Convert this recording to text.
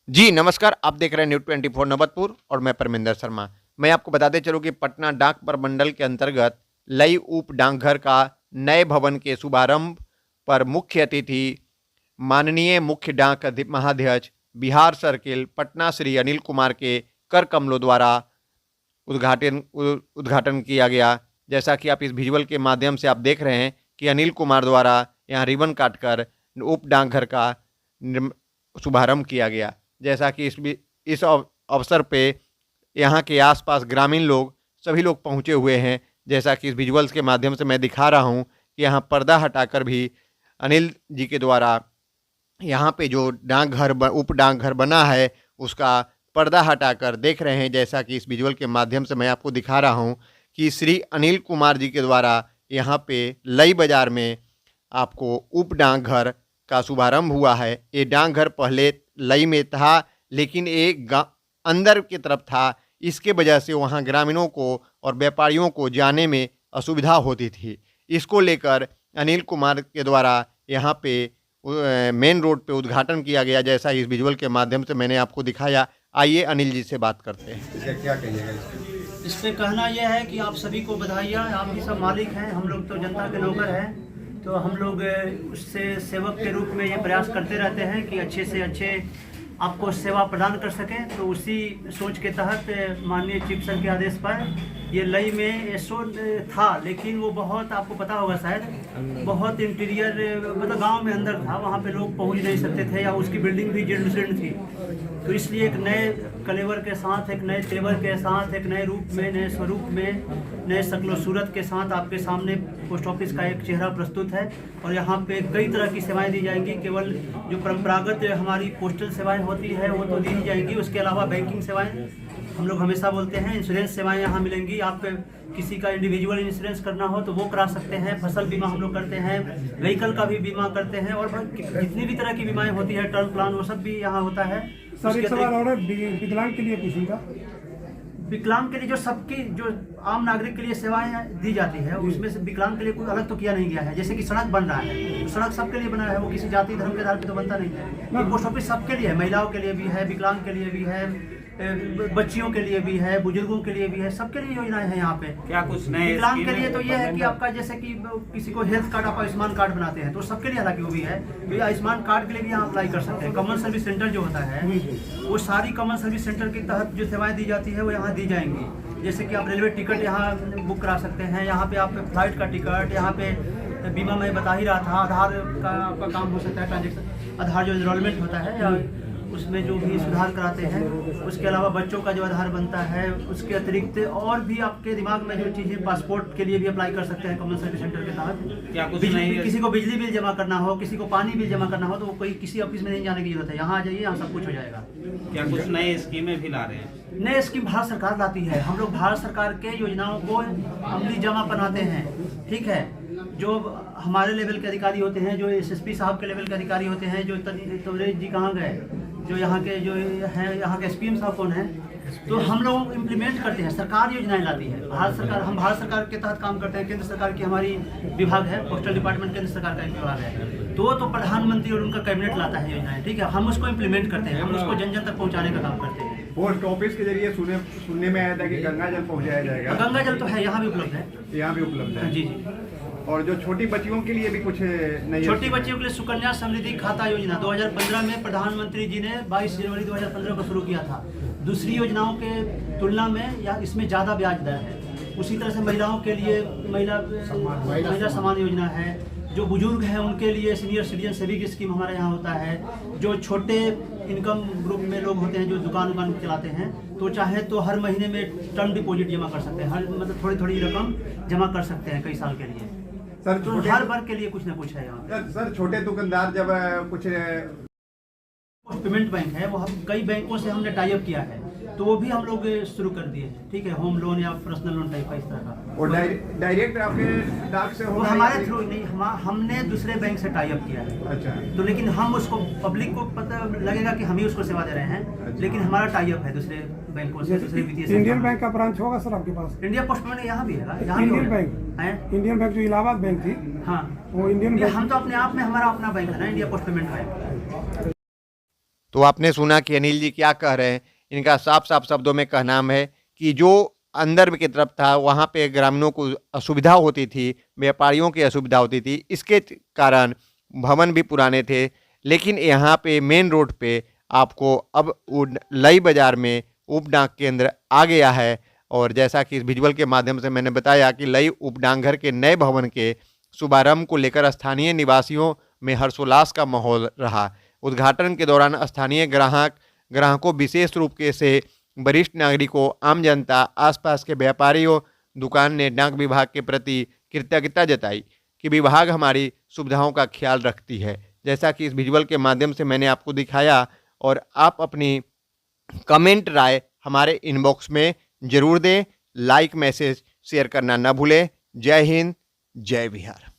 जी नमस्कार, आप देख रहे हैं न्यूज़ 24 नवतपुर और मैं परमिंदर शर्मा। मैं आपको बताते चलूँ कि पटना डाक प्रमंडल के अंतर्गत लई उप डाकघर का नए भवन के शुभारंभ पर मुख्य अतिथि माननीय मुख्य डाक महाध्यक्ष बिहार सर्किल पटना श्री अनिल कुमार के कर कमलों द्वारा उद्घाटन किया गया। जैसा कि आप इस विजुअल के माध्यम से आप देख रहे हैं कि अनिल कुमार द्वारा यहाँ रिबन काटकर उप डाकघर का शुभारंभ किया गया। जैसा कि इस अवसर पे यहाँ के आसपास ग्रामीण लोग सभी लोग पहुँचे हुए हैं। जैसा कि इस विजुअल्स के माध्यम से मैं दिखा रहा हूँ कि यहाँ पर्दा हटाकर भी अनिल जी के द्वारा यहाँ पे जो डाकघर उप डाकघर बना है उसका पर्दा हटाकर देख रहे हैं। जैसा कि इस विजुअल के माध्यम से मैं आपको दिखा रहा हूँ कि श्री अनिल कुमार जी के द्वारा यहाँ पे लई बाज़ार में आपको उप डाकघर का शुभारंभ हुआ है। ये डाकघर पहले लई में था, लेकिन एक अंदर की तरफ था। इसके वजह से वहाँ ग्रामीणों को और व्यापारियों को जाने में असुविधा होती थी। इसको लेकर अनिल कुमार के द्वारा यहाँ पे मेन रोड पे उद्घाटन किया गया। जैसा इस विजुअल के माध्यम से मैंने आपको दिखाया। आइए अनिल जी से बात करते हैं। इसका क्या कहिएगा इस पे कहना यह है कि आप सभी को बधाइयाँ। आप ही सब मालिक हैं, हम लोग तो जनता के नौकर हैं। तो हम लोग उससे सेवक के रूप में ये प्रयास करते रहते हैं कि अच्छे से अच्छे आपको सेवा प्रदान कर सकें। तो उसी सोच के तहत माननीय चीफ सर के आदेश पर ये लई में एसओ था, लेकिन वो बहुत आपको पता होगा शायद बहुत इंटीरियर मतलब गांव में अंदर था, वहाँ पे लोग पहुँच नहीं सकते थे या उसकी बिल्डिंग भी जीर्ण थी। तो इसलिए एक नए कलेवर के साथ, एक नए तेवर के साथ, एक नए रूप में, नए स्वरूप में, नए शक्ल सूरत के साथ आपके सामने पोस्ट ऑफिस का एक चेहरा प्रस्तुत है। और यहाँ पे कई तरह की सेवाएं दी जाएंगी। केवल जो परंपरागत हमारी पोस्टल सेवाएं होती है वो तो दी जाएंगी, उसके अलावा बैंकिंग सेवाएं हम लोग हमेशा बोलते हैं, इंश्योरेंस सेवाएं यहाँ मिलेंगी। आप किसी का इंडिविजुअल इंश्योरेंस करना हो तो वो करा सकते हैं। फसल बीमा हम लोग करते हैं, व्हीकल का भी बीमा करते हैं, और जितनी भी तरह की बीमाएं होती है, टर्म प्लान, वो सब भी यहाँ होता है। सर एक सवाल और है, विकलांग के लिए पूछूंगा। विकलांग के लिए जो सबकी जो आम नागरिक के लिए सेवाएं दी जाती है, उसमें से विकलांग के लिए कोई अलग तो किया नहीं गया है। जैसे कि सड़क बन रहा है तो सड़क सबके लिए बना है, वो किसी जाति धर्म के आधार पर तो बनता नहीं है। पोस्ट ऑफिस सबके लिए है, महिलाओं के लिए भी है, विकलांग के लिए भी है, बच्चियों के लिए भी है, बुजुर्गों के लिए भी है, सबके लिए योजनाएं हैं यहाँ पे। क्या कुछ नए विकलांग के लिए तो ये है कि आपका जैसे कि किसी को हेल्थ कार्ड, आप आयुष्मान कार्ड बनाते हैं तो सबके लिए हालांकि वो भी है, तो ये आयुष्मान कार्ड के लिए भी यहाँ अप्लाई कर सकते हैं। कॉमन सर्विस सेंटर जो होता है वो सारी कॉमन सर्विस सेंटर के तहत जो सेवाएं दी जाती है वो यहाँ दी जाएंगी। जैसे कि आप रेलवे टिकट यहाँ बुक करा सकते हैं, यहाँ पे आप फ्लाइट का टिकट, यहाँ पे बीमा मैं बता ही रहा था, आधार का आपका काम हो सकता है, ट्रांजेक्शन आधार जो एनरोलमेंट होता है या उसमें जो भी सुधार कराते हैं। उसके अलावा बच्चों का जो आधार बनता है, उसके अतिरिक्त और भी आपके दिमाग में जो चीज़ें, पासपोर्ट के लिए भी अप्लाई कर सकते हैं कॉमन सर्विस सेंटर के तहत। क्या कुछ नहीं, किसी को बिजली बिल जमा करना हो, किसी को पानी बिल जमा करना हो तो वो कोई किसी ऑफिस में नहीं जाने की जरूरत है, यहाँ आ जाइए, यहाँ सब कुछ हो जाएगा। क्या कुछ नई स्कीमें भी ला रहे हैं? नए स्कीम भारत सरकार लाती है। हम लोग भारत सरकार के योजनाओं को अमली जमा बनाते हैं, ठीक है। जो हमारे लेवल के अधिकारी होते हैं, जो एसएसपी साहब के लेवल के अधिकारी होते हैं, जो तवरेज जी कहाँ गए, जो यहाँ के जो है, यहाँ के एसपीएम साहब कौन है, तो हम लोग इम्प्लीमेंट करते हैं। सरकार योजनाएं लाती है, भारत सरकार, हम भारत सरकार के तहत काम करते हैं। केंद्र सरकार की हमारी विभाग है, पोस्टल डिपार्टमेंट केंद्र सरकार का एक विभाग है, तो प्रधानमंत्री और उनका कैबिनेट लाता है योजनाएं, ठीक है। हम उसको इम्प्लीमेंट करते हैं, हम उसको जन जन तक पहुँचाने का काम करते हैं। पोस्ट ऑफिस के जरिए सुनने में आया था कि गंगा जल पहुंचाया जाएगा। गंगा जल तो है, यहाँ भी उपलब्ध है, यहाँ भी उपलब्ध है। जी जी। और जो छोटी बच्चियों के लिए भी कुछ नई, छोटी बच्चियों के लिए सुकन्या समृद्धि खाता योजना 2015 में प्रधानमंत्री जी ने 22 जनवरी 2015 को शुरू किया था। दूसरी योजनाओं के तुलना में या इसमें ज़्यादा ब्याज दर है। उसी तरह से महिलाओं के लिए महिला समान योजना है। जो बुजुर्ग हैं उनके लिए सीनियर सिटीजन सेविंग स्कीम हमारे यहाँ होता है। जो छोटे इनकम ग्रुप में लोग होते हैं, जो दुकान चलाते हैं, तो चाहे तो हर महीने में टर्म डिपॉजिट जमा कर सकते हैं, हर मतलब थोड़ी थोड़ी रकम जमा कर सकते हैं कई साल के लिए। सर तो हर वर्ग के लिए कुछ ना कुछ है यहाँ। सर छोटे दुकानदार जब कुछ पेमेंट बैंक है, वो हम कई बैंकों से हमने टाई अप किया है, तो वो भी हम लोग शुरू कर दिए हैं, ठीक है। होम लोन या पर्सनल लोन टाइप का इस तरह का। और डायरेक्ट आपके डाक से वो होगा? हमारे थ्रू नहीं, हमने दूसरे बैंक से टाई अप किया है। अच्छा। तो लेकिन हम उसको, पब्लिक को पता लगेगा कि हम ही उसको सेवा दे रहे हैं। अच्छा। लेकिन हमारा टाई अप है दूसरे बैंकों से, दूसरे वित्तीय इंडियन बैंक का ब्रांच होगा सर आपके पास? इंडिया पोस्ट पेमेंट यहाँ भी है, इंडियन बैंक है। इंडियन बैंक जो इलाहाबाद बैंक थी, हाँ वो इंडियन बैंक। हम तो अपने आप में, हमारा अपना बैंक है ना, इंडिया पोस्ट पेमेंट बैंक। तो आपने सुना कि अनिल जी क्या कह रहे हैं। इनका साफ साफ शब्दों में कहना है कि जो अंदर की तरफ था वहाँ पे ग्रामीणों को असुविधा होती थी, व्यापारियों की असुविधा होती थी, इसके कारण भवन भी पुराने थे। लेकिन यहाँ पे मेन रोड पे आपको अब लई बाज़ार में उप डाक केंद्र आ गया है। और जैसा कि इस विजुअल के माध्यम से मैंने बताया कि लई उप डाकघर के नए भवन के शुभारंभ को लेकर स्थानीय निवासियों में हर्षोल्लास का माहौल रहा। उद्घाटन के दौरान स्थानीय ग्राहकों विशेष रूप से वरिष्ठ नागरिकों, आम जनता, आसपास के व्यापारियों, दुकान ने डाक विभाग के प्रति कृतज्ञता जताई कि विभाग हमारी सुविधाओं का ख्याल रखती है। जैसा कि इस विजुअल के माध्यम से मैंने आपको दिखाया, और आप अपनी कमेंट राय हमारे इनबॉक्स में ज़रूर दें। लाइक, मैसेज, शेयर करना न भूलें। जय हिंद, जय बिहार।